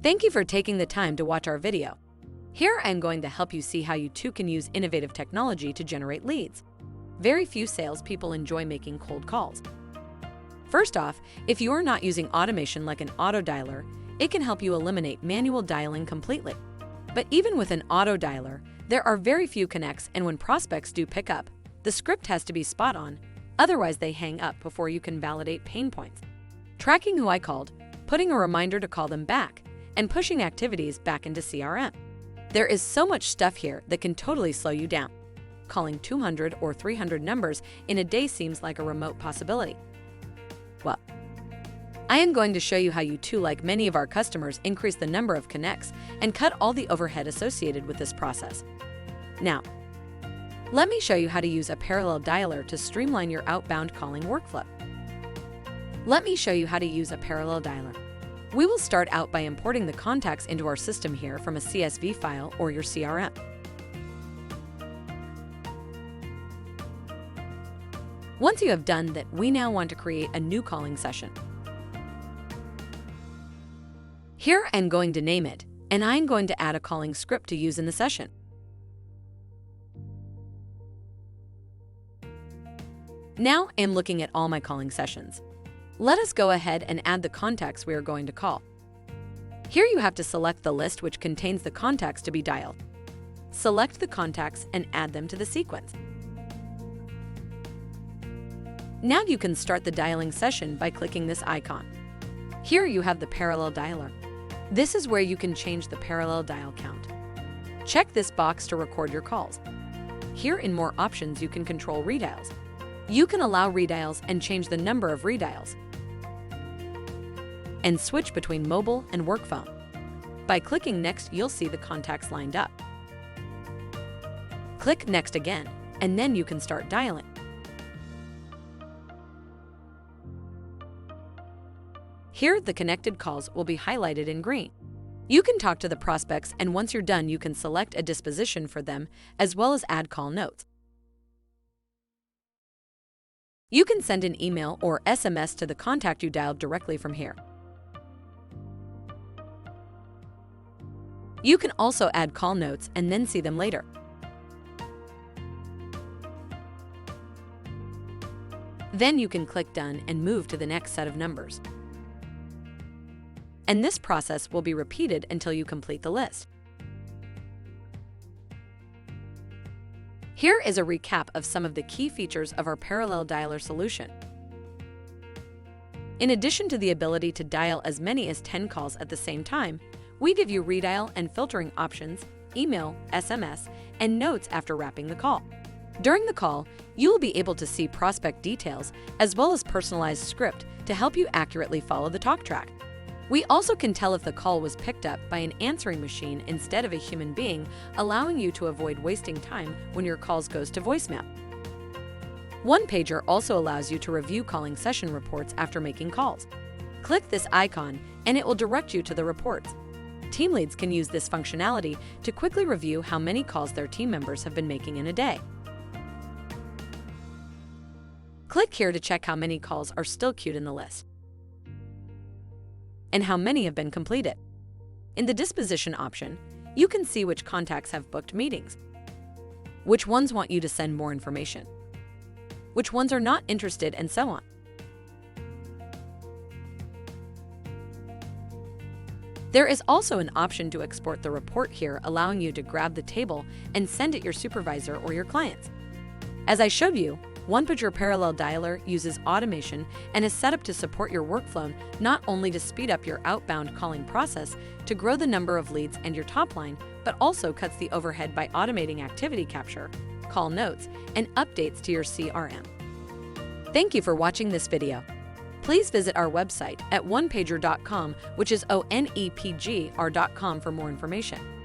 Thank you for taking the time to watch our video. Here I am going to help you see how you too can use innovative technology to generate leads. Very few salespeople enjoy making cold calls. First off, if you are not using automation like an auto dialer, it can help you eliminate manual dialing completely. But even with an auto dialer, there are very few connects, and when prospects do pick up, the script has to be spot on, otherwise they hang up before you can validate pain points. Tracking who I called, putting a reminder to call them back, and pushing activities back into CRM. There is so much stuff here that can totally slow you down. Calling 200 or 300 numbers in a day seems like a remote possibility. Well, I am going to show you how you too, like many of our customers, increase the number of connects and cut all the overhead associated with this process. Now, let me show you how to use a parallel dialer to streamline your outbound calling workflow. Let me show you how to use a parallel dialer. We will start out by importing the contacts into our system here from a CSV file or your CRM. Once you have done that, we now want to create a new calling session. Here I'm going to name it, and I'm going to add a calling script to use in the session. Now I'm looking at all my calling sessions. Let us go ahead and add the contacts we are going to call. Here you have to select the list which contains the contacts to be dialed. Select the contacts and add them to the sequence. Now you can start the dialing session by clicking this icon. Here you have the parallel dialer. This is where you can change the parallel dial count. Check this box to record your calls. Here in More Options you can control redials. You can allow redials and change the number of redials, and switch between mobile and work phone. By clicking Next, you'll see the contacts lined up. Click Next again, and then you can start dialing. Here, the connected calls will be highlighted in green. You can talk to the prospects, and once you're done, you can select a disposition for them, as well as add call notes. You can send an email or SMS to the contact you dialed directly from here. You can also add call notes and then see them later. Then you can click Done and move to the next set of numbers. And this process will be repeated until you complete the list. Here is a recap of some of the key features of our parallel dialer solution. In addition to the ability to dial as many as 10 calls at the same time, we give you redial and filtering options, email, SMS, and notes after wrapping the call. During the call, you will be able to see prospect details as well as personalized script to help you accurately follow the talk track. We also can tell if the call was picked up by an answering machine instead of a human being, allowing you to avoid wasting time when your calls goes to voicemail. OnePgr also allows you to review calling session reports after making calls. Click this icon and it will direct you to the reports. Team leads can use this functionality to quickly review how many calls their team members have been making in a day. Click here to check how many calls are still queued in the list and how many have been completed. In the disposition option, you can see which contacts have booked meetings, which ones want you to send more information, which ones are not interested, and so on. There is also an option to export the report here, allowing you to grab the table and send it your supervisor or your clients. As I showed you, OnePgr Parallel Dialer uses automation and is set up to support your workflow, not only to speed up your outbound calling process to grow the number of leads and your top line, but also cuts the overhead by automating activity capture, call notes, and updates to your CRM. Thank you for watching this video. Please visit our website at onepgr.com, which is ONEPGR.com, for more information.